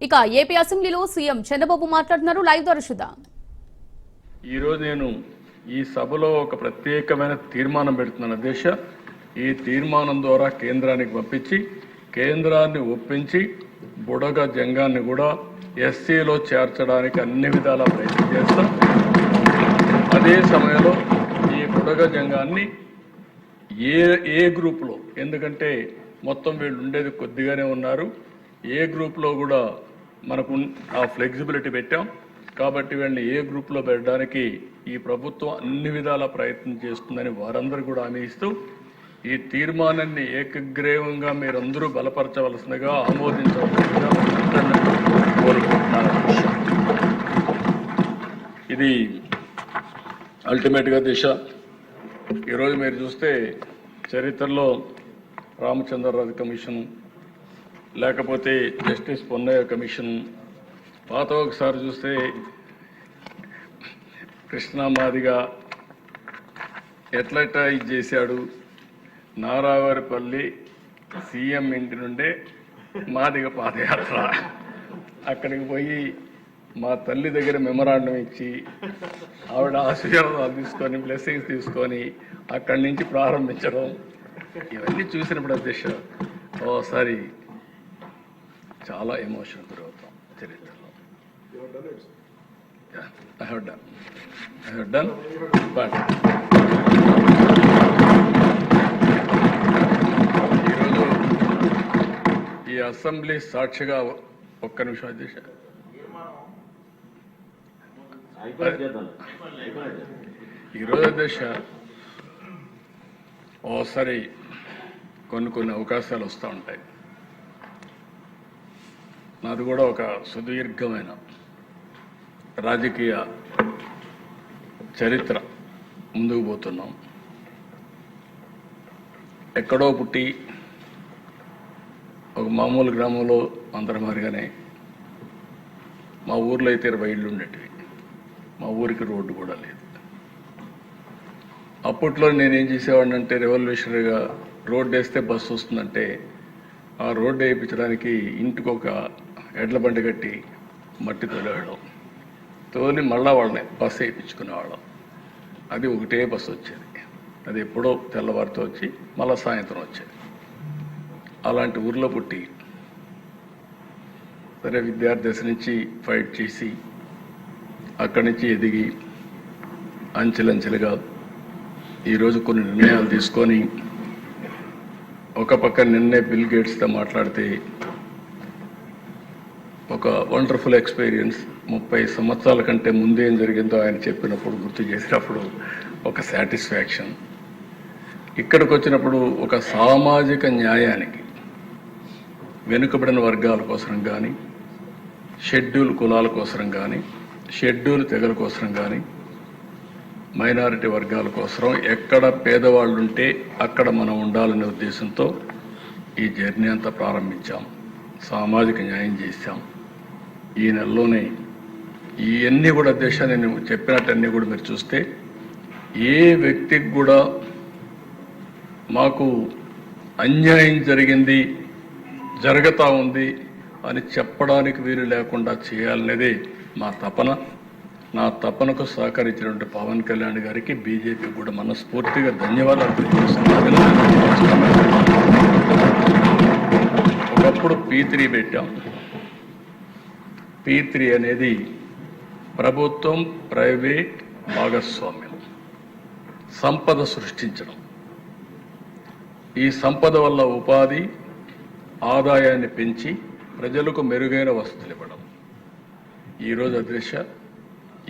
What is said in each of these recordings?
ఇక ఏపీ అసెంబ్లీలో సీఎం చంద్రబాబు మాట్లాడుతున్నారు. లైవ్ ద్వారా చూద్దాం. ఈరోజు నేను ఈ సభలో ఒక ప్రత్యేకమైన తీర్మానం పెడుతున్నాను అధ్యక్ష. ఈ తీర్మానం ద్వారా కేంద్రానికి పంపించి కేంద్రాన్ని ఒప్పించి బుడగ జంగాన్ని కూడా ఎస్సీలో చేర్చడానికి అన్ని విధాల ప్రయత్నం చేస్తాం. అదే సమయంలో ఈ బుడగ జంగాన్ని ఏ గ్రూప్లో, ఎందుకంటే మొత్తం వీళ్ళు ఉండేది కొద్దిగానే ఉన్నారు, ఏ గ్రూప్లో కూడా మనకు ఆ ఫ్లెక్సిబిలిటీ పెట్టాం. కాబట్టి వీళ్ళని ఏ గ్రూప్లో పెట్టడానికి ఈ ప్రభుత్వం అన్ని విధాల ప్రయత్నం చేస్తుందని వారందరూ కూడా హామీ ఇస్తూ ఈ తీర్మానాన్ని ఏకగ్రీవంగా మీరందరూ బలపరచవలసిందిగా ఆమోదించవలసిందిగా కోరుకుంటున్నాను. ఇది అల్టిమేట్గా దిశ. ఈరోజు మీరు చూస్తే చరిత్రలో రామచంద్రరాజు కమిషన్, లేకపోతే జస్టిస్ పొన్నయ్య కమిషన్, పాత ఒకసారి చూస్తే కృష్ణా మాదిగా ఎట్లెట్లా ఇది చేశాడు, నారావారిపల్లి సీఎం ఇంటి నుండే మాదిగ పాదయాత్ర, అక్కడికి పోయి మా తల్లి దగ్గర మెమరాండం ఇచ్చి ఆవిడ ఆశీర్వాదాలు తీసుకొని బ్లెస్సింగ్స్ తీసుకొని అక్కడి నుంచి ప్రారంభించడం, ఇవన్నీ చూసినప్పుడు అధ్యక్ష ఓసారి చాలా ఎమోషన్ గురవుతాం చరిత్రలో. I have done, but ఈరోజు ఈ అసెంబ్లీ సాక్షిగా ఒక్క నిమిషం అధ్యక్ష, ఈరోజు అధ్యక్ష ఓసారి కొన్ని అవకాశాలు వస్తూ ఉంటాయి. నాది కూడా ఒక సుదీర్ఘమైన రాజకీయ చరిత్ర, ముందుకు పోతున్నాం. ఎక్కడో పుట్టి ఒక మామూలు గ్రామంలో అందరి మాదిరిగానే మా ఊర్లో అయితే 20 ఇళ్ళు ఉండేటివి. మా ఊరికి రోడ్డు కూడా లేదు. అప్పట్లో నేనేం చేసేవాడిని అంటే, రెవల్యూషనరీగా రోడ్డు వేస్తే బస్సు వస్తుందంటే ఆ రోడ్డు వేయించడానికి ఇంటికి ఒక ఎడ్ల బండి కట్టి మట్టి తోలేవాళ్ళం. తోలి మళ్ళా వాళ్ళని బస్సు వేయించుకునేవాళ్ళం. అది ఒకటే బస్సు వచ్చేది. అది ఎప్పుడో తెల్లవారితో వచ్చి మళ్ళా సాయంత్రం వచ్చేది. అలాంటి ఊర్లో పుట్టి సరే విద్యార్థి దశ నుంచి ఫైట్ చేసి అక్కడి నుంచి ఎదిగి అంచెలంచెలుగా ఈరోజు కొన్ని నిర్ణయాలు తీసుకొని, ఒక పక్క నిన్నే బిల్ గేట్స్తో మాట్లాడితే ఒక వండర్ఫుల్ ఎక్స్పీరియన్స్. 30 సంవత్సరాల కంటే ముందే ఏం జరిగిందో ఆయన చెప్పినప్పుడు, గుర్తు చేసినప్పుడు ఒక సాటిస్ఫాక్షన్. ఇక్కడికి వచ్చినప్పుడు ఒక సామాజిక న్యాయానికి, వెనుకబడిన వర్గాల కోసం కానీ, షెడ్యూల్ కులాల కోసం కానీ, షెడ్యూల్ తెగల కోసం కానీ, మైనారిటీ వర్గాల కోసం ఎక్కడ పేదవాళ్ళు ఉంటే అక్కడ మనం ఉండాలనే ఉద్దేశంతో ఈ జర్నీ అంతా ప్రారంభించాం. సామాజిక న్యాయం చేశాం. ఈ నెలలోనే ఇవన్నీ కూడా అధ్యక్ష, నేను చెప్పినట్టన్నీ కూడా మీరు చూస్తే ఏ వ్యక్తికి కూడా మాకు అన్యాయం జరిగింది, జరుగుతూ ఉంది అని చెప్పడానికి వీలు లేకుండా చేయాలనేదే మా తపన. నా తపనకు సహకరించినటువంటి పవన్ కళ్యాణ్ గారికి, బీజేపీకి కూడా మనస్ఫూర్తిగా ధన్యవాదాలు తెలియజేస్తున్నాను. ఒకప్పుడు P3 పెట్టాం. P3 అనేది ప్రభుత్వం ప్రైవేట్ భాగస్వామ్యం, సంపద సృష్టించడం. ఈ సంపద వల్ల ఉపాధి, ఆదాయాన్ని పెంచి ప్రజలకు మెరుగైన వసతులు ఇవ్వడం. ఈరోజు అధ్యక్ష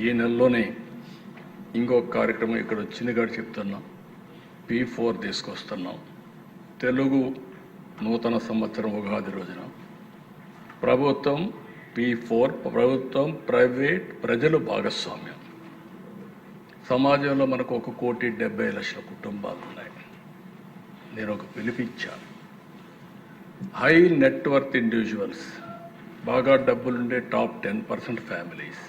ఈ నెలలోనే ఇంకొక కార్యక్రమం ఇక్కడ వచ్చింది కాబట్టి చెప్తున్నాం. P4 తీసుకొస్తున్నాం. తెలుగు నూతన సంవత్సరం ఉగాది రోజున ప్రభుత్వం P4, ప్రభుత్వం ప్రైవేట్ ప్రజలు భాగస్వామ్యం. సమాజంలో మనకు 1,70,00,000 కుటుంబాలు ఉన్నాయి. నేను ఒక పిలిపించాను. హై నెట్వర్త్ ఇండివిజువల్స్, బాగా డబ్బులుండే టాప్ 10% ఫ్యామిలీస్,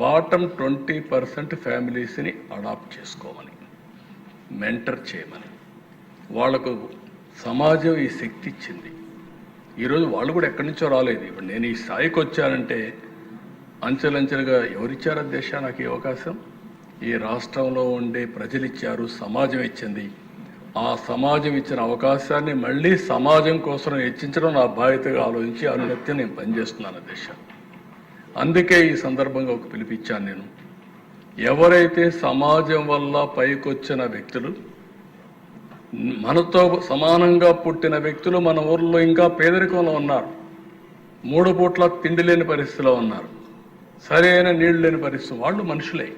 బాటమ్ 20% ఫ్యామిలీస్ని అడాప్ట్ చేసుకోమని, మెంటర్ చేయమని, వాళ్లకు సమాజం ఈ శక్తి ఇచ్చింది. ఈరోజు వాళ్ళు కూడా ఎక్కడి నుంచో రాలేదు. ఇప్పుడు నేను ఈ స్థాయికి వచ్చానంటే అంచెలంచెలుగా ఎవరిచ్చారు అధ్యక్ష నాకు ఈ అవకాశం? ఈ రాష్ట్రంలో ఉండే ప్రజలు ఇచ్చారు, సమాజం ఇచ్చింది. ఆ సమాజం ఇచ్చిన అవకాశాన్ని మళ్ళీ సమాజం కోసం హెచ్చించడం నా బాధ్యతగా ఆలోచించి అనునిత్యం నేను పనిచేస్తున్నాను అధ్యక్ష. అందుకే ఈ సందర్భంగా ఒక పిలిపిచ్చాను నేను. ఎవరైతే సమాజం వల్ల పైకొచ్చిన వ్యక్తులు, మనతో సమానంగా పుట్టిన వ్యక్తులు మన ఊర్లో ఇంకా పేదరికంలో ఉన్నారు, 3 పూట్ల తిండి లేని పరిస్థితిలో ఉన్నారు, సరైన నీళ్లు లేని పరిస్థితి, వాళ్ళు మనుషులే.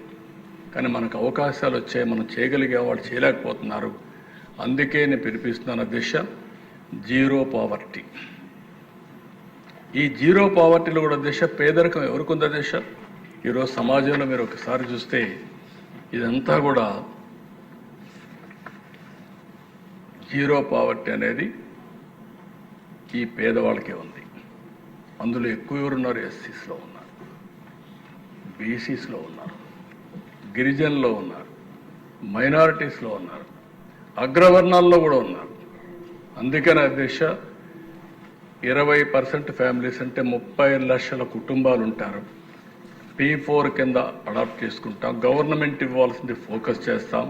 కానీ మనకు అవకాశాలు వచ్చాయి, మనం చేయగలిగే వాళ్ళు చేయలేకపోతున్నారు. అందుకే నేను పిలిపిస్తున్నాను అధ్యక్ష, జీరో పావర్టీ. ఈ జీరో పావర్టీలో కూడా అధ్యక్ష పేదరికం ఎవరికి ఉంది అధ్యక్ష? ఈరోజు సమాజంలో మీరు ఒకసారి చూస్తే ఇదంతా కూడా జీరో పావర్టీ అనేది ఈ పేదవాళ్ళకే ఉంది. అందులో ఎక్కువ ఎవరున్నారు? ఎస్సీస్లో ఉన్నారు, బీసీస్లో ఉన్నారు, గిరిజనుల్లో ఉన్నారు, మైనారిటీస్లో ఉన్నారు, అగ్రవర్ణాల్లో కూడా ఉన్నారు. అందుకని అధ్యక్ష 20% ఫ్యామిలీస్ అంటే 30 లక్షల కుటుంబాలు ఉంటారు. P4 కింద అడాప్ట్ చేసుకుంటాం. గవర్నమెంట్ ఇవ్వాల్సింది ఫోకస్ చేస్తాం.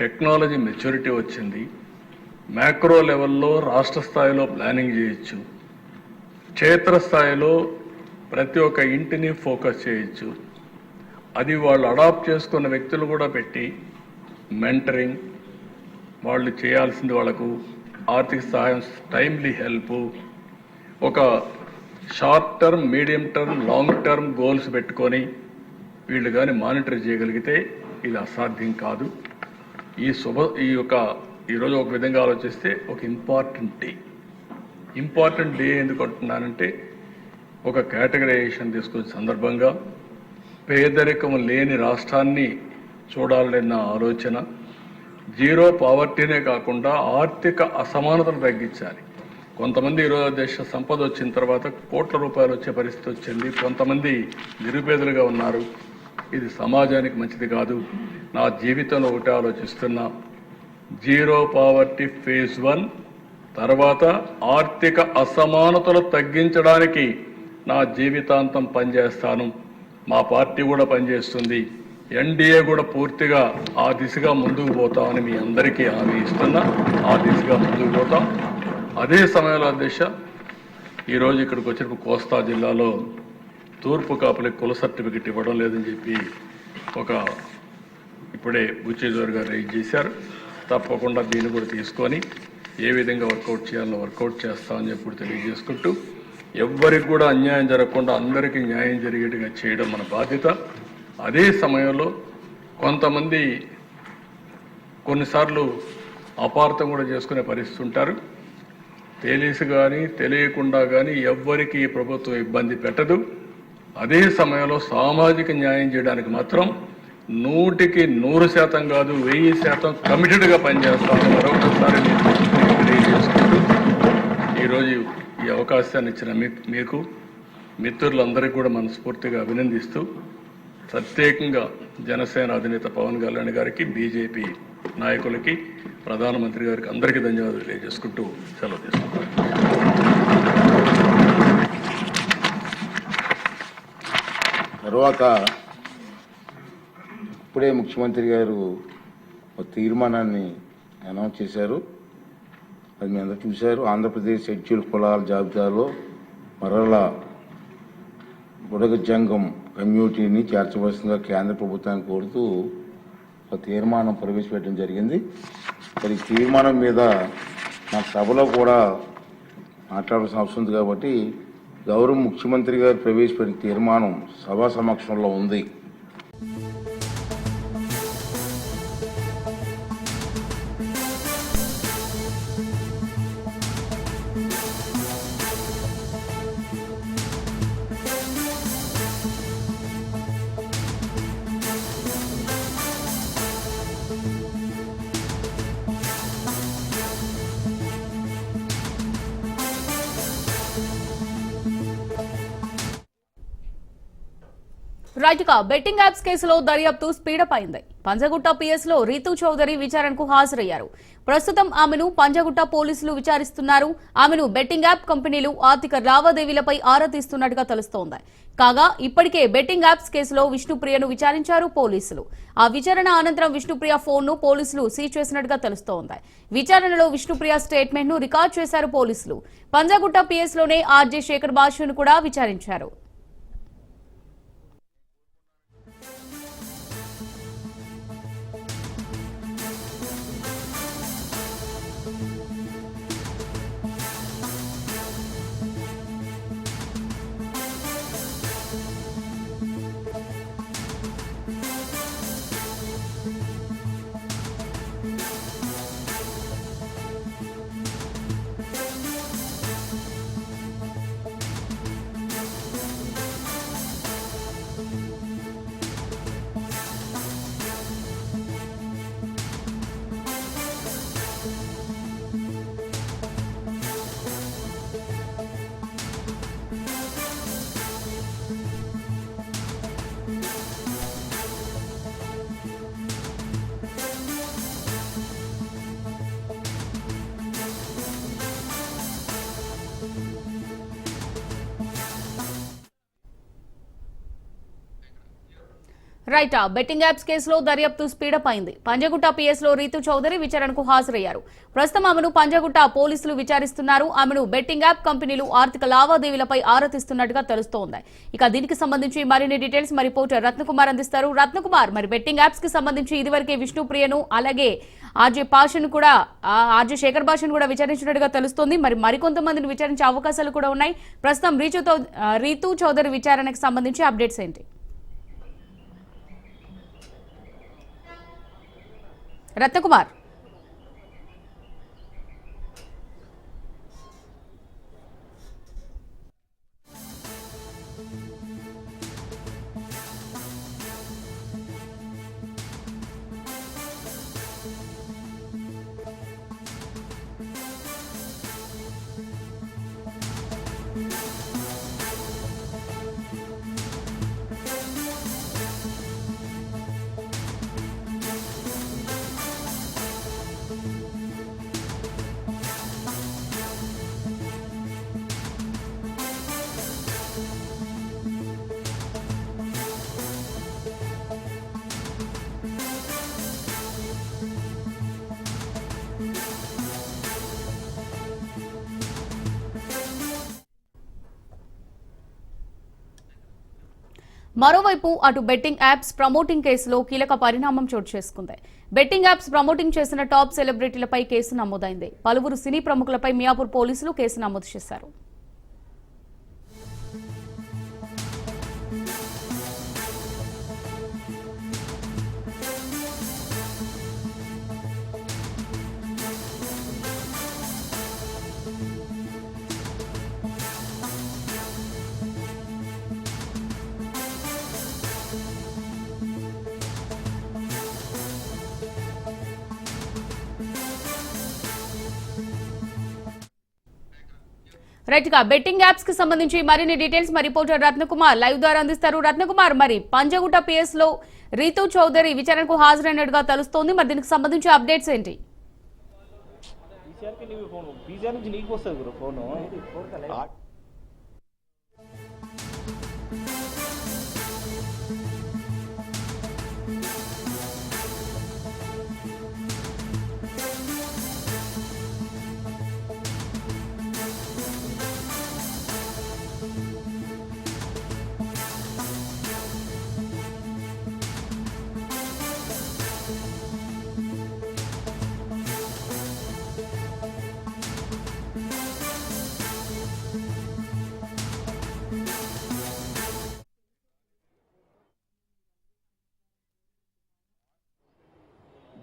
టెక్నాలజీ మెచ్యూరిటీ వచ్చింది. మ్యాక్రో లెవెల్లో రాష్ట్ర స్థాయిలో ప్లానింగ్ చేయొచ్చు, క్షేత్రస్థాయిలో ప్రతి ఒక్క ఇంటిని ఫోకస్ చేయొచ్చు. అది వాళ్ళు అడాప్ట్ చేసుకున్న వ్యక్తులు కూడా పెట్టి మెంటరింగ్, వాళ్ళు చేయాల్సింది వాళ్ళకు ఆర్థిక సహాయం, టైమ్లీ హెల్ప్, ఒక short term, medium term, long term goals పెట్టుకొని వీళ్ళు కానీ మానిటర్ చేయగలిగితే ఇది అసాధ్యం కాదు. ఈరోజు ఒక విధంగా ఆలోచిస్తే ఒక ఇంపార్టెంట్ డే ఎందుకు అంటున్నానంటే, ఒక కేటగరైజేషన్ తీసుకొచ్చే సందర్భంగా పేదరికం లేని రాష్ట్రాన్ని చూడాలన్న ఆలోచన, జీరో పావర్టీనే కాకుండా ఆర్థిక అసమానతను తగ్గించాలి. కొంతమంది ఈరోజు దేశ సంపద వచ్చిన తర్వాత కోట్ల రూపాయలు వచ్చే పరిస్థితి వచ్చింది, కొంతమంది నిరుపేదలుగా ఉన్నారు. ఇది సమాజానికి మంచిది కాదు. నా జీవితంలో ఒకటి ఆలోచిస్తున్నా, జీరో పావర్టీ ఫేజ్ 1 తర్వాత ఆర్థిక అసమానతలు తగ్గించడానికి నా జీవితాంతం పనిచేస్తాను. మా పార్టీ కూడా పనిచేస్తుంది, ఎన్డీఏ కూడా పూర్తిగా ఆ దిశగా ముందుకు పోతామని మీ అందరికీ హామీ ఇస్తున్నా. ఆ దిశగా ముందుకు పోతాం. అదే సమయంలో అధ్యక్ష, ఈరోజు ఇక్కడికి వచ్చినప్పుడు కోస్తా జిల్లాలో తూర్పు కాపులకు కుల సర్టిఫికెట్ ఇవ్వడం లేదని చెప్పి ఇప్పుడే బుచ్చేశ్వర్ గారు రైజ్ చేశారు. తప్పకుండా దీన్ని కూడా తీసుకొని ఏ విధంగా వర్కౌట్ చేయాలో వర్కౌట్ చేస్తామని చెప్పి తెలియజేసుకుంటూ, ఎవ్వరికి కూడా అన్యాయం జరగకుండా అందరికీ న్యాయం జరిగేట్టుగా చేయడం మన బాధ్యత. అదే సమయంలో కొంతమంది కొన్నిసార్లు అపార్థం కూడా చేసుకునే పరిస్థితి ఉంటారు. తెలిసి కానీ తెలియకుండా కానీ ఎవ్వరికి ఈ ప్రభుత్వం ఇబ్బంది పెట్టదు. అదే సమయంలో సామాజిక న్యాయం చేయడానికి మాత్రం 100కి 100% కాదు, 1000% కమిటెడ్గా పనిచేస్తామని మరొకసారి తెలియజేసుకుంటూ, ఈరోజు ఈ అవకాశాన్ని ఇచ్చిన మీకు మిత్రులందరికీ కూడా మనస్ఫూర్తిగా అభినందిస్తూ, ప్రత్యేకంగా జనసేన అధినేత పవన్ కళ్యాణ్ గారికి, బీజేపీ నాయకులకి, ప్రధానమంత్రి గారికి అందరికీ ధన్యవాదాలు తెలియజేసుకుంటూ సెలవు తీసుకుంటాను. తర్వాత ఇప్పుడే ముఖ్యమంత్రి గారు ఒక తీర్మానాన్ని అనౌన్స్ చేశారు. అది మీ అందరూ చూశారు. ఆంధ్రప్రదేశ్ షెడ్యూల్ కులాల జాబితాలో మరలా బుడగ జంగం కమ్యూనిటీని చేర్చవలసిందిగా కేంద్ర ప్రభుత్వాన్ని కోరుతూ ఒక తీర్మానం ప్రవేశపెట్టడం జరిగింది. మరి ఈ తీర్మానం మీద నా సభలో కూడా మాట్లాడాల్సిన అవసరం ఉంది కాబట్టి గౌరవ ముఖ్యమంత్రి గారు ప్రవేశపెట్టిన తీర్మానం సభా సమక్షంలో ఉంది. రైట్ గా బెట్టింగ్ యాప్స్ కేసులో దర్యాప్తు స్పీడప్ అయింది. పంజగుట్ట పిఎస్ లో రీతూ చౌదరి విచారణకు హాజరయ్యారు. ప్రస్తుతం ఆమెను పంజగుట్ట పోలీసులు విచారిస్తున్నారు. ఆమెను బెట్టింగ్ యాప్ కంపెనీలు ఆర్థిక లావాదేవీలపై ఆరా తీస్తున్నట్టుగా తెలుస్తోంది. కాగా ఇప్పటికే బెట్టింగ్ యాప్స్ కేసులో విష్ణుప్రియను విచారించారు పోలీసులు. ఆ విచారణ అనంతరం విష్ణుప్రియ ఫోన్ ను పోలీసులు సీజ్ చేసినట్టుగా తెలుస్తోంది. విచారణలో విష్ణుప్రియ స్టేట్మెంట్ ను రికార్డ్ చేశారు పోలీసులు. పంజగుట్ట పిఎస్ లోనే ఆర్జే శేఖర్ భాషను కూడా విచారించారు. రైట్ బెట్టింగ్ యాప్స్ కేసులో దర్యాప్తు స్పీడప్ అయింది. పంజగుట్ట పిఎస్ లో రీతూ చౌదరి విచారణకు హాజరయ్యారు. ప్రస్తుతం ఆమెను పంజగుట్ట పోలీసులు విచారిస్తున్నారు. ఆమెను బెట్టింగ్ యాప్ కంపెనీలు ఆర్థిక లావాదేవీలపై ఆరా తీస్తున్నట్టుగా తెలుస్తోంది. ఇక దీనికి సంబంధించి మరిన్ని డీటెయిల్స్ మా రిపోర్టర్ రత్నకుమార్ అందిస్తారు. రత్నకుమార్, మరి బెట్టింగ్ యాప్స్ కి సంబంధించి ఇదివరకే విష్ణుప్రియను అలాగే ఆర్జే శేఖర్ భాషను కూడా విచారించినట్టుగా తెలుస్తోంది. మరి మరికొంతమందిని విచారించే అవకాశాలు కూడా ఉన్నాయి. ప్రస్తుతం రీతూ చౌదరి విచారణకు సంబంధించి అప్డేట్స్ ఏంటి? రత్నకుమార్, మరోవైపు అటు బెట్టింగ్ యాప్స్ ప్రమోటింగ్ కేసులో కీలక పరిణామం చోటు చేసుకుంది. బెట్టింగ్ యాప్స్ ప్రమోటింగ్ చేసిన టాప్ సెలబ్రిటీలపై కేసు నమోదైంది. పలువురు సినీ ప్రముఖులపై మియాపూర్ పోలీసులు కేసు నమోదు చేశారు. రైట్ గా బెట్టింగ్ యాప్స్ కి సంబంధించి మరిన్ని డీటెయిల్స్ మా రిపోర్టర్ రత్నకుమార్ లైవ్ ద్వారా అందిస్తారు. రత్నకుమార్, మరి పంజగుట్ట పిఎస్ లో రీతూ చౌదరి విచారణకు హాజరైనట్టుగా తెలుస్తోంది. మరి దీనికి సంబంధించి అప్డేట్స్ ఏంటి?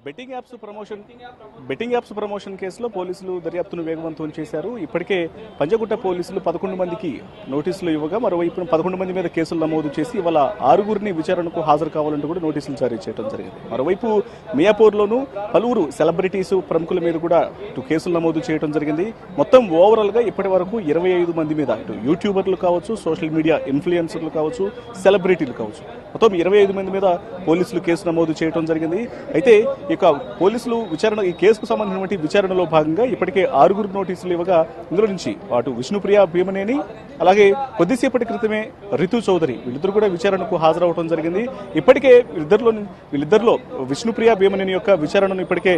బెట్టింగ్ యాప్స్ ప్రమోషన్ కేసులో పోలీసులు దర్యాప్తును వేగవంతం చేశారు. ఇప్పటికే పంజగుట్ట పోలీసులు 11 మందికి నోటీసులు ఇవ్వగా మరోవైపు 11 మంది మీద కేసులు నమోదు చేసి ఇవాళ 6గురిని విచారణకు హాజరు కావాలంటూ కూడా నోటీసులు జారీ చేయడం జరిగింది. మరోవైపు మియాపూర్లోనూ పలువురు సెలబ్రిటీస్ ప్రముఖుల మీద కూడా ఇటు కేసులు నమోదు చేయడం జరిగింది. మొత్తం ఓవరాల్ గా ఇప్పటి వరకు 25 మంది మీద ఇటు యూట్యూబర్లు కావచ్చు, సోషల్ మీడియా ఇన్ఫ్లుయెన్సర్లు కావచ్చు, సెలబ్రిటీలు కావచ్చు, మొత్తం 25 మంది మీద పోలీసులు కేసు నమోదు చేయడం జరిగింది. అయితే ఇక పోలీసులు ఈ కేసుకు సంబంధించిన విచారణలో భాగంగా ఇప్పటికే 6గురు నోటీసులు ఇవ్వగా ఇందులో నుంచి అటు విష్ణుప్రియ భీమనేని అలాగే కొద్దిసేపటి క్రితమే రితు చౌదరి వీళ్ళిద్దరు కూడా విచారణకు హాజరవడం జరిగింది. ఇప్పటికే వీళ్ళిద్దరిలో విష్ణుప్రియ భీమనేని యొక్క విచారణను ఇప్పటికే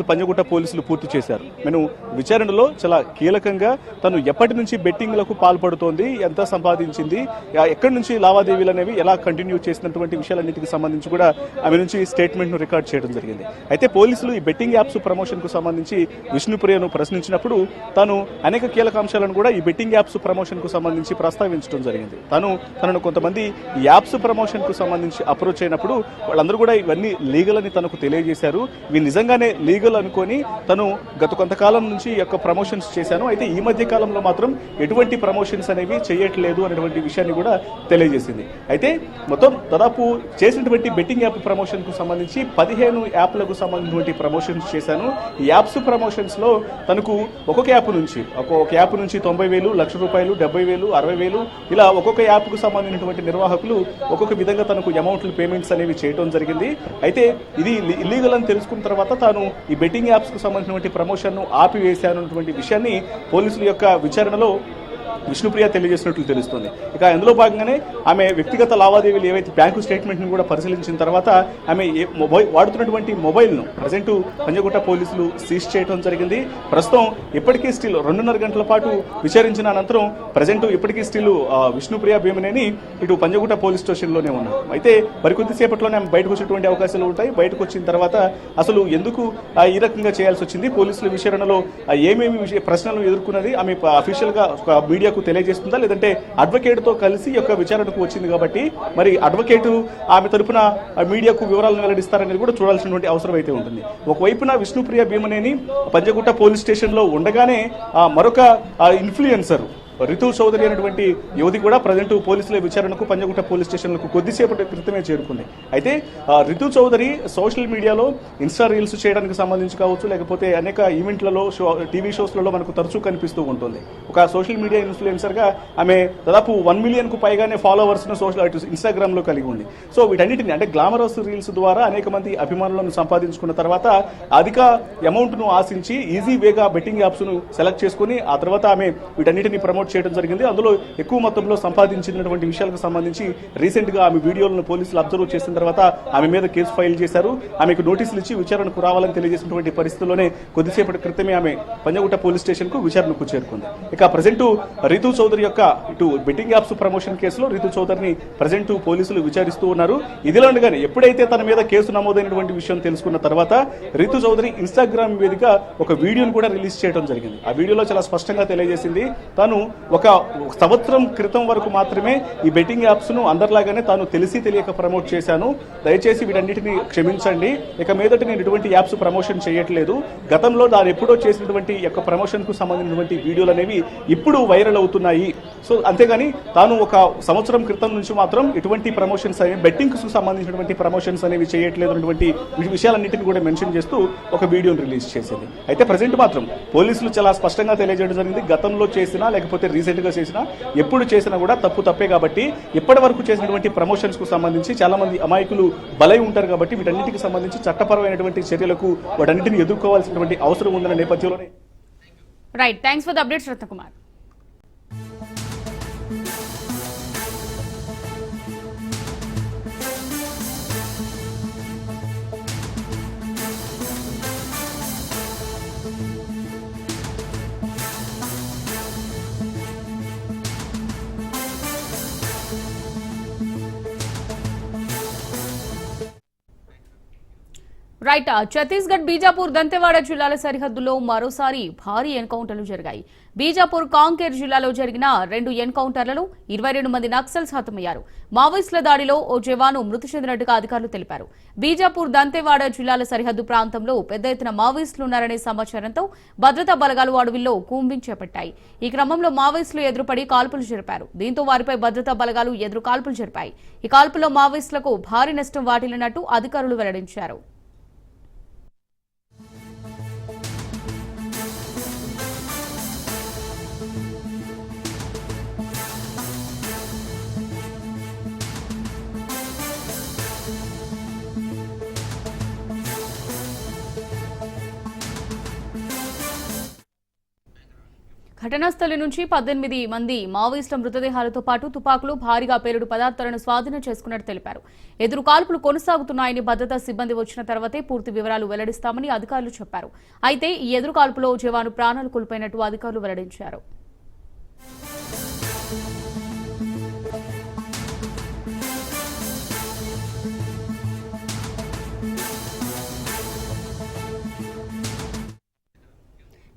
పంజగుట్ట పోలీసులు పూర్తి చేశారు. నేను విచారణలో చాలా కీలకంగా తను ఎప్పటి నుంచి బెట్టింగ్లకు పాల్పడుతోంది, ఎంత సంపాదించింది, ఎక్కడి నుంచి లావాదేవీలు అనేవి ఎలా కంటిన్యూ చేసినటువంటి విషయాలన్నిటికి సంబంధించి కూడా ఆమె నుంచి స్టేట్మెంట్ ను రికార్డ్ చేయడం జరిగింది. అయితే పోలీసులు ఈ బెట్టింగ్ యాప్స్ ప్రమోషన్ కు సంబంధించి విష్ణుప్రియను ప్రశ్నించినప్పుడు తాను అనేక కీలక అంశాలను కూడా ఈ బెట్టింగ్ యాప్స్ ప్రమోషన్ కు సంబంధించి ప్రస్తావించడం జరిగింది. తనను కొంతమంది యాప్స్ ప్రమోషన్ కు సంబంధించి అప్రోచ్ అయినప్పుడు వాళ్ళందరూ కూడా ఇవన్నీ లీగల్ అని తనకు తెలియజేశారు. ఇవి నిజంగానే లీగల్ అనుకొని తను గత కొంతకాలం నుంచి ఈ యొక్క ప్రమోషన్స్ చేశాను, అయితే ఈ మధ్య కాలంలో మాత్రం ఎటువంటి ప్రమోషన్స్ అనేవి చేయట్లేదు అనేటువంటి విషయాన్ని కూడా తెలియజేసింది. అయితే మొత్తం దాదాపు చేసినటువంటి బెట్టింగ్ యాప్ ప్రమోషన్ కు సంబంధించి 15 యాప్లకు సంబంధించినటువంటి ప్రమోషన్స్ చేశాను. ఈ యాప్స్ ప్రమోషన్స్ లో తనకు ఒక్కొక్క యాప్ నుంచి 90,000, ₹1,00,000, 70,000, 60,000 ఇలా ఒక్కొక్క యాప్ కు సంబంధించినటువంటి నిర్వాహకులు ఒక్కొక్క విధంగా తనకు అమౌంట్లు పేమెంట్స్ అనేవి చేయడం జరిగింది. అయితే ఇది ఇల్లీగల్ అని తెలుసుకున్న తర్వాత తాను ఈ బెట్టింగ్ యాప్స్ కు సంబంధించినటువంటి ప్రమోషన్ ను ఆపివేశాను అన్నటువంటి విషయాన్ని పోలీసుల యొక్క విచారణలో విష్ణుప్రియ తెలియజేసినట్లు తెలుస్తుంది. ఇక అందులో భాగంగానే ఆమె వ్యక్తిగత లావాదేవీలు ఏవైతే బ్యాంకు స్టేట్మెంట్ ను కూడా పరిశీలించిన తర్వాత ఆమె వాడుతున్నటువంటి మొబైల్ ను ప్రజెంట్ పంజగుట్ట పోలీసులు సీజ్ చేయడం జరిగింది. ప్రస్తుతం ఇప్పటికీ స్టిల్ 2.5 గంటల పాటు విచారించిన అనంతరం ప్రజెంట్ ఇప్పటికీ స్టిల్ విష్ణుప్రియ భీమనేని ఇటు పంజగుట్ట పోలీస్ స్టేషన్ లోనే ఉన్నారు. అయితే మరికొద్దిసేపట్లోనే ఆమె బయటకు వచ్చేటువంటి అవకాశాలు ఉంటాయి. బయటకు వచ్చిన తర్వాత అసలు ఎందుకు ఈ రకంగా చేయాల్సి వచ్చింది, పోలీసుల విచారణలో ఏమేమి ప్రశ్నలు ఎదుర్కొన్నది ఆమె అఫీషియల్ గా మీడియాకు తెలియజేస్తుందా, లేదంటే అడ్వకేట్ తో కలిసి యొక్క విచారణకు వచ్చింది కాబట్టి మరి అడ్వకేట్ ఆమె తరపున మీడియాకు వివరాలను వెల్లడిస్తారనేది కూడా చూడాల్సినటువంటి అవసరం అయితే ఉంటుంది. ఒకవైపున విష్ణుప్రియ భీమనేని పంజగుట్ట పోలీస్ స్టేషన్ లో ఉండగానే మరొక ఇన్ఫ్లుయెన్సర్ రితు చౌదరి అనేటువంటి యువతి కూడా ప్రజెంట్ పోలీసుల విచారణకు పంజగుట్ట పోలీస్ స్టేషన్లకు కొద్దిసేపటి క్రితమే చేరుకుంది. అయితే రితు చౌదరి సోషల్ మీడియాలో ఇన్స్టా రీల్స్ చేయడానికి సంబంధించి కావచ్చు, లేకపోతే అనేక ఈవెంట్లలో టీవీ షోస్లలో మనకు తరచూ కనిపిస్తూ ఉంటుంది. ఒక సోషల్ మీడియా ఇన్ఫ్లుయెన్సర్ గా ఆమె దాదాపు 1 మిలియన్ కు పైగానే ఫాలోవర్స్ ను ఇన్స్టాగ్రామ్ లో కలిగి ఉంది. సో వీటన్నిటిని అంటే గ్లామరస్ రీల్స్ ద్వారా అనేక మంది అభిమానులను సంపాదించుకున్న తర్వాత అధిక అమౌంట్ ను ఆశించి ఈజీ వేగా బెట్టింగ్ యాప్స్ ను సెలెక్ట్ చేసుకుని ఆ తర్వాత ఆమె వీటన్నిటిని ప్రమోట్ చేయడం జరిగింది. అందులో ఎక్కువ మొత్తంలో సంపాదించినటువంటి విషయాలకు సంబంధించి రీసెంట్ గా ఆమె వీడియోలను పోలీసులు అబ్జర్వ్ చేసిన తర్వాత ఆమె మీద కేసు ఫైల్ చేశారు. ఆమెకు నోటీసులు ఇచ్చి విచారణకు రావాలని తెలియజేసినటువంటి పరిస్థితుల్లోనే కొద్దిసేపటి క్రితమే ఆమె పంజగుట్ట పోలీస్ స్టేషన్ కు విచారణకు చేరుకుంది. ఇక ప్రజెంట్ రితు చౌదరి యొక్క ఇటు బెట్టింగ్ యాప్స్ ప్రమోషన్ కేసులో రితు చౌదరిని ప్రజెంట్ పోలీసులు విచారిస్తూ ఉన్నారు. ఇదిలో ఉండగానే ఎప్పుడైతే తన మీద కేసు నమోదైనటువంటి విషయం తెలుసుకున్న తర్వాత రితు చౌదరి ఇన్స్టాగ్రామ్ వేదిక ఒక వీడియోను కూడా రిలీజ్ చేయడం జరిగింది. ఆ వీడియోలో చాలా స్పష్టంగా తెలియజేసింది తాను ఒక సంవత్సరం క్రితం వరకు మాత్రమే ఈ బెట్టింగ్ యాప్స్ ను అందరిలాగానే తాను తెలిసి తెలియక ప్రమోట్ చేశాను, దయచేసి వీటన్నిటిని క్షమించండి, ఇక మీదట నేను ఇటువంటి యాప్స్ ప్రమోషన్ చేయట్లేదు, గతంలో దాని ఎప్పుడో చేసినటువంటి యొక్క ప్రమోషన్ కు సంబంధించినటువంటి వీడియోలు అనేవి ఇప్పుడు వైరల్ అవుతున్నాయి. సో అంతేగాని తాను ఒక సంవత్సరం క్రితం నుంచి మాత్రం ఎటువంటి ప్రమోషన్స్ అనేవి బెట్టింగ్ కు సంబంధించినటువంటి ప్రమోషన్స్ అనేవి చేయట్లేదు అన్నటువంటి విషయాలన్నింటినీ కూడా మెన్షన్ చేస్తూ ఒక వీడియోను రిలీజ్ చేసింది. అయితే ప్రజెంట్ మాత్రం పోలీసులు చాలా స్పష్టంగా తెలియజేయడం జరిగింది, గతంలో చేసినా లేకపోతే రీసెంట్ గా చేసినా ఎప్పుడు చేసినా కూడా తప్పే కాబట్టి ఇప్పటి వరకు చేసినటువంటి ప్రమోషన్స్ కు సంబంధించి చాలా మంది అమాయకులు బలై ఉంటారు కాబట్టి వీటన్నిటికి సంబంధించి చట్టపరమైనటువంటి చర్యలకు వాటన్నిటిని ఎదుర్కోవాల్సినటువంటి అవసరం ఉందన్న నేపథ్యంలోనే. Right, thanks for the updates Ratnakumar. Right Chhattisgarh Bijapur Dantewada జిల్లాల సరిహద్దులో మరోసారి భారీ ఎన్కౌంటర్లు జరిగాయి. బీజాపూర్ కాంకేర్ జిల్లాలో జరిగిన 2 ఎన్కౌంటర్లలో 22 మంది నక్సల్స్ హతమయ్యారు. మావోయిస్టుల దాడిలో ఓ జవాను మృతి చెందినట్టుగా అధికారులు తెలిపారు. బీజాపూర్ దంతెవాడ జిల్లాల సరిహద్దు ప్రాంతంలో పెద్ద ఎత్తున మావోయిస్టులున్నారనే సమాచారంతో భద్రతా బలగాలు అడవిలో కూంబింగ్ చేపట్టాయి. ఈ క్రమంలో మావోయిస్టులు ఎదురుపడి కాల్పులు జరిపారు. దీంతో వారిపై భద్రతా బలగాలు ఎదురు కాల్పులు జరిపాయి. ఈ కాల్పుల్లో మావోయిస్టులకు భారీ నష్టం వాటిల్లినట్టు అధికారులు వెల్లడించారు. ఘటనా స్థలి నుంచి 18 మంది మావోయిస్టుల మృతదేహాలతో పాటు తుపాకులు, భారీగా పేలుడు పదార్థాలను స్వాధీనం చేసుకున్నట్టు తెలిపారు. ఎదురు కాల్పులు కొనసాగుతున్నాయని భద్రతా సిబ్బంది వచ్చిన తర్వాతే పూర్తి వివరాలు వెల్లడిస్తామని అధికారులు చెప్పారు. అయితే ఈ ఎదురు కాల్పులో జవాను ప్రాణాలు కోల్పోయినట్టు అధికారులు వెల్లడించారు.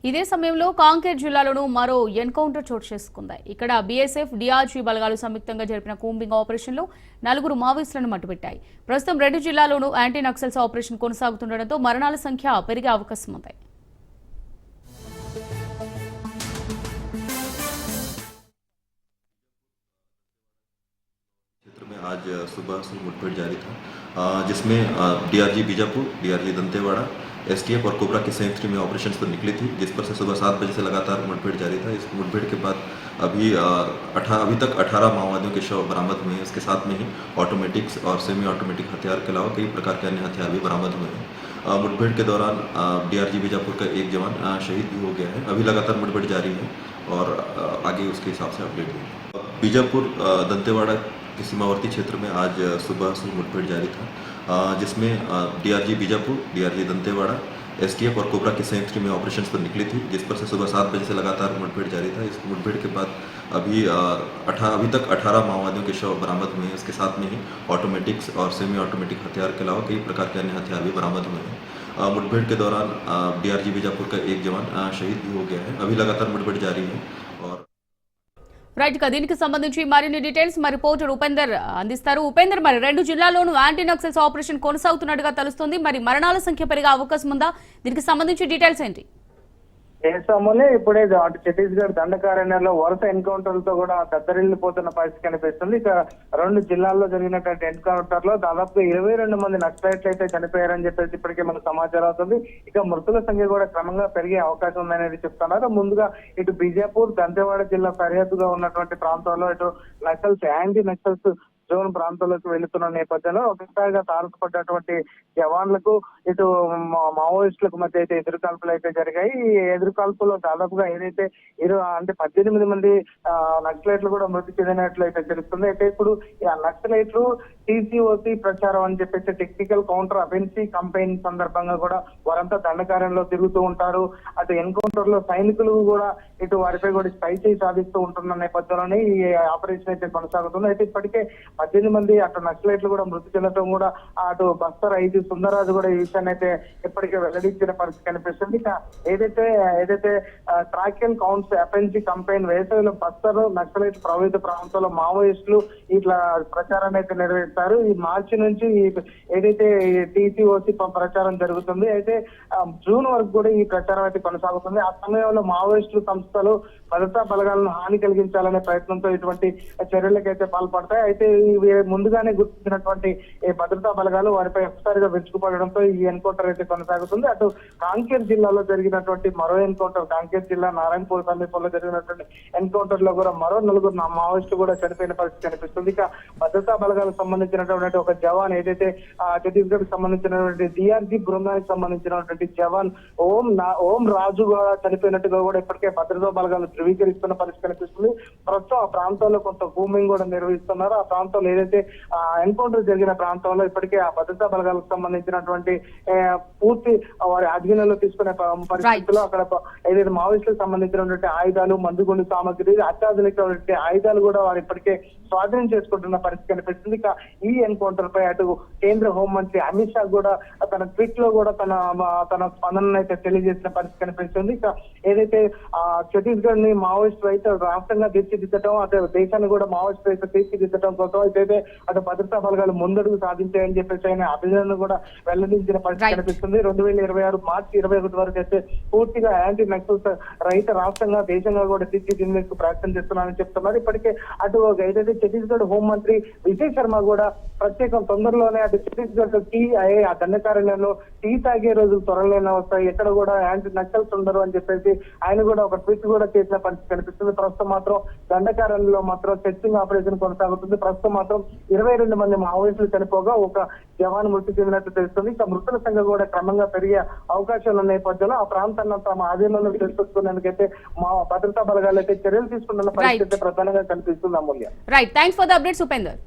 ఇదే సమయంలో కాంకేర్ జిల్లాలోనూ మరో ఎన్కౌంటర్ చోటు చేసుకుంది. ఇక్కడ బీఎస్ఎఫ్, డీఆర్జీ బలగాలు సంయుక్తంగా జరిపిన కూంబింగ్ ఆపరేషన్లో 4 మావోయిస్టులను మట్టుపెట్టాయి. ప్రస్తుతం 2 జిల్లాల్లోనూ యాంటీ నక్సల్స్ ఆపరేషన్ కొనసాగుతుండటంతో మరణాల సంఖ్య పెరిగే అవకాశం ఉంది. आज सुबह से मुठभेड़ जारी था, जिसमें DRG Bijapur, DRG Dantewada, STF और कोबरा की संयुक्त टीमें ऑपरेशन पर निकली थी, जिस पर से सुबह 7 बजे से लगातार मुठभेड़ जारी था। इस मुठभेड़ के बाद अभी तक 18 माओवादियों के शव बरामद हुए हैं। इसके साथ में ही ऑटोमेटिक्स और सेमी ऑटोमेटिक हथियार के अलावा कई प्रकार के अन्य हथियार भी बरामद हुए हैं। मुठभेड़ के दौरान डीआरजी बीजापुर का एक जवान शहीद भी हो गया है। अभी लगातार मुठभेड़ जारी है और आगे उसके हिसाब से अपडेट होगी। बीजापुर दंतेवाड़ा के सीमावर्ती क्षेत्र में आज सुबह से मुठभेड़ जारी था, जिसमें DRG Bijapur, DRG Dantewada, STF और कोबरा की संयुक्त टीमें ऑपरेशन पर निकली थी, जिस पर से सुबह 7 बजे से लगातार मुठभेड़ जारी था। इस मुठभेड़ के बाद अभी तक 18 माओवादियों के शव बरामद हुए हैं। इसके साथ में ही ऑटोमेटिक्स और सेमी ऑटोमेटिक हथियार के अलावा कई प्रकार के अन्य हथियार भी बरामद हुए हैं। मुठभेड़ के दौरान डीआरजी बीजापुर का एक जवान शहीद भी हो गया है। अभी लगातार मुठभेड़ जारी है और రైట్ గా దీనికి సంబంధించి మరిన్ని డీటెయిల్స్ మా రిపోర్టర్ ఉపేందర్ అందిస్తారు. ఉపేందర్, మరి 2 జిల్లాల్లోనూ యాంటీ నక్సల్స్ ఆపరేషన్ కొనసాగుతున్నట్టుగా తెలుస్తోంది. మరి మరణాల సంఖ్య పెరిగే అవకాశం ఉందా? దీనికి సంబంధించి డీటెయిల్స్ ఏంటి? దేశంలోనే ఇప్పుడే అటు ఛత్తీస్గఢ్ దండకారణ్యంలో వరుస ఎన్కౌంటర్లతో కూడా దద్దరిల్లిపోతున్న పరిస్థితి కనిపిస్తుంది. ఇక 2 జిల్లాల్లో జరిగినటువంటి ఎన్కౌంటర్ లో దాదాపుగా 22 మంది నక్సలైట్లు అయితే చనిపోయారని చెప్పేసి ఇప్పటికే మనకు సమాచారం అవుతుంది. ఇక మృతుల సంఖ్య కూడా క్రమంగా పెరిగే అవకాశం ఉందనేది చెప్తున్నారు. ముందుగా ఇటు బీజాపూర్, దంతెవాడ జిల్లా సరిహద్దుగా ఉన్నటువంటి ప్రాంతాల్లో ఇటు నక్సల్స్, యాంటీ నక్సల్స్ జోన్ ప్రాంతాల్లోకి వెళుతున్న నేపథ్యంలో ఒకసారిగా తారసపడ్డటువంటి జవాన్లకు ఇటు మావోయిస్టులకు మధ్య అయితే ఎదురుకాల్పులు అయితే జరిగాయి. ఈ ఎదురుకాల్పులో దాదాపుగా ఏదైతే 18 మంది నక్సలైట్లు కూడా మృతి చెందినట్లు అయితే తెలుస్తుంది. అయితే ఇప్పుడు ఆ నక్సలైట్లు టీసీఓసీ ప్రచారం అని చెప్పేసి టెక్నికల్ కౌంటర్ అఫెన్సీ కంపెయిన్ సందర్భంగా కూడా వారంతా దండకార్యంలో తిరుగుతూ ఉంటారు. అటు ఎన్కౌంటర్ లో సైనికులు కూడా ఇటు వారిపై కూడా స్పై చేయి సాధిస్తూ ఉంటున్న నేపథ్యంలోనే ఈ ఆపరేషన్ అయితే కొనసాగుతుంది. అయితే ఇప్పటికే 18 మంది అటు నక్సలైట్లు కూడా మృతి చెందడం కూడా అటు బస్తర్ ఐజీ సుందరరాజు కూడా ఈ విషయాన్ని అయితే ఇప్పటికే వెల్లడించిన పరిస్థితి కనిపిస్తుంది. ఏదైతే ట్రాకింగ్ కౌంట్స్ ఎఫ్ఎన్సీ కంపెయిన్ వేసవిలో బస్తర్ నక్సలైట్ ప్రభావిత ప్రాంతాల్లో మావోయిస్టులు ఇట్లా ప్రచారాన్ని అయితే నిర్వహిస్తారు. ఈ మార్చి నుంచి ఏదైతే టీసీఓసీ ప్రచారం జరుగుతుంది. అయితే జూన్ వరకు కూడా ఈ ప్రచారం అయితే కొనసాగుతుంది. ఆ సమయంలో మావోయిస్టులు సంస్థలు భద్రతా బలగాలను హాని కలిగించాలనే ప్రయత్నంతో ఇటువంటి చర్యలకైతే పాల్పడతాయి. అయితే ముందుగానే గుర్తించినటువంటి భద్రతా బలగాలు వారిపై ఒకసారిగా విరుచుకుపడడంతో ఈ ఎన్కౌంటర్ అయితే కొనసాగుతుంది. అటు కాంకేర్ జిల్లాలో జరిగినటువంటి మరో ఎన్కౌంటర్, కాంకేర్ జిల్లా నారాయణపూర్ సమీపంలో జరిగినటువంటి ఎన్కౌంటర్ లో కూడా మరో 4 మావోయిస్టులు కూడా చనిపోయిన పరిస్థితి కనిపిస్తుంది. ఇక భద్రతా బలగాలకు సంబంధించినటువంటి ఒక జవాన్, ఏదైతే ఛత్తీస్గఢ్ కి సంబంధించినటువంటి డిఆర్జీ బృందానికి సంబంధించినటువంటి జవాన్ ఓం రాజు కూడా చనిపోయినట్టుగా కూడా ఇప్పటికే భద్రతా బలగాలు ధృవీకరిస్తున్న పరిస్థితి కనిపిస్తుంది. ప్రస్తుతం ఆ ప్రాంతాల్లో కొంత కూంబింగ్ కూడా నిర్వహిస్తున్నారు. ఆ ప్రాంతంలో ఏదైతే ఎన్కౌంటర్ జరిగిన ప్రాంతంలో ఇప్పటికే ఆ భద్రతా బలగాలకు సంబంధించినటువంటి పూర్తి వారి అధీనంలో తీసుకునే పరిస్థితుల్లో అక్కడ ఏదైతే మావోయిస్టులకు సంబంధించినటువంటి ఆయుధాలు, మందుగుండు సామగ్రి, అత్యాధునిక ఆయుధాలు కూడా వారు ఇప్పటికే స్వాధీనం చేసుకుంటున్న పరిస్థితి కనిపిస్తుంది. ఇక ఈ ఎన్కౌంటర్ పై అటు కేంద్ర హోంమంత్రి అమిత్ షా కూడా తన ట్వీట్ లో కూడా తన స్పందనను అయితే తెలియజేసిన పరిస్థితి కనిపిస్తుంది. ఇక ఏదైతే ఛత్తీస్గఢ్ ని మావోయిస్ట్ రైతు రాష్ట్రంగా తీర్చిదిద్దడం, అదే దేశాన్ని కూడా మావోయిస్ట్ రైతు తీర్చిదిద్దడం కోసం అయితే అటు భద్రతా బలగాలు ముందడుగు సాధించాయని చెప్పేసి ఆయన అభినందన కూడా వెల్లడించిన పరిస్థితి కనిపిస్తుంది. 2026 మార్చి 21 వరకు అయితే పూర్తిగా యాంటీ నక్సల్ రైత రాష్ట్రంగా దేశంగా కూడా తీర్చిదిద్దేందుకు ప్రయత్నం చేస్తున్నారని చెప్తున్నారు. ఇప్పటికే అటు ఏదైతే ఛత్తీస్గఢ్ హోంమంత్రి విజయ్ శర్మ కూడా ప్రత్యేకం తొందరలోనే అటు ఛత్తీస్గఢ్ టీ అయ్యే ఆ దండకారణ్యంలో టీ తాగే రోజులు త్వరలోనే వస్తాయి, ఎక్కడ కూడా యాంటీ నక్సల్స్ ఉండరు అని చెప్పేసి ఆయన కూడా ఒక ట్వీట్ కూడా చేసిన పరిస్థితి కనిపిస్తుంది. ప్రస్తుతం మాత్రం దండకారణ్యంలో మాత్రం సెర్చింగ్ ఆపరేషన్ కొనసాగుతుంది. ప్రస్తుతం మాత్రం 22 మంది మావోయిస్టులు చనిపోగా ఒక జవాన్ మృతి చెందినట్టు తెలుస్తుంది. ఇక మృతుల సంఖ్య కూడా క్రమంగా పెరిగే అవకాశాలు ఉన్న నేపథ్యంలో ఆ ప్రాంతాన్ని తమ ఆధీనంలో చేసుకునేందుకైతే మా భద్రతా బలగాలు అయితే చర్యలు తీసుకుంటున్న పరిస్థితి ప్రధానంగా కనిపిస్తుంది. Amulya. Right, thanks for the updates Upender.